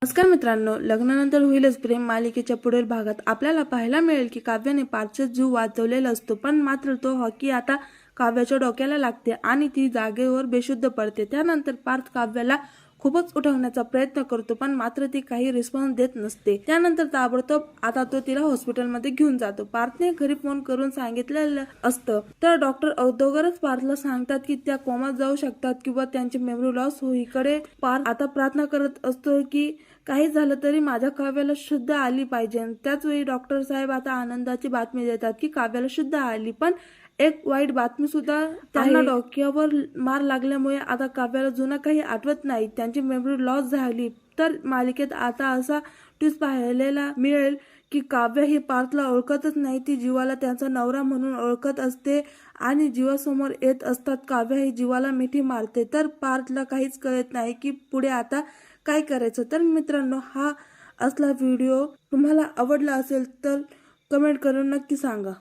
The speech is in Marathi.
नमस्कार मित्रांनो, लग्नानंतर होईलच प्रेम मालिकेच्या पुढील भागात आपल्याला पाहायला मिळेल की काव्याने पार्थचा जीव वाचवलेला असतो, पण मात्र तो हॉकी आता काव्याच्या डोक्याला लागते आणि ती जागेवर बेशुद्ध पडते। त्यानंतर पार्थ काव्याला खूपच उठवण्याचा प्रयत्न करतो, पण मात्र ती काही रिस्पॉन्स देत नसते। त्यानंतर ताबडतोब आता तो तिला हॉस्पिटलमध्ये घेऊन जातो। पार्थने घरी फोन करून सांगितलेलं असतं, तर डॉक्टर अगोदरच पार्थला सांगतात की त्या कोमात जाऊ शकतात किंवा त्यांची मेमरी लॉस होईकडे पार्थ आता प्रार्थना करत असतो की काही झालं तरी माझ्या काव्याला शुद्ध आली पाहिजे। त्याच वेळी डॉक्टर साहेब आता आनंदाची बातमी देतात की काव्याला शुद्ध आली, पण एक वाईट बातमी सुद्धा त्यांना डोक्यावर मार लागल्यामुळे आता काव्याला जुनं काही आठवत नाही, त्यांची मेमरी लॉस झाली। तर मालिकेत आता असा ट्विस्ट पाहायला मिळेल की काव्य ही पार्थला ओळखतच नाही, ती जीवाला त्यांचा नवरा म्हणून ओळखत असते आणि जीवासमोर येत असतात काव्य ही जीवाला मिठी मारते। तर पार्थला काहीच कळत नाही की पुढे आता काय करायचं। तर मित्रांनो, हा असला व्हिडिओ तुम्हाला आवडला असेल तर कमेंट करून नक्की सांगा।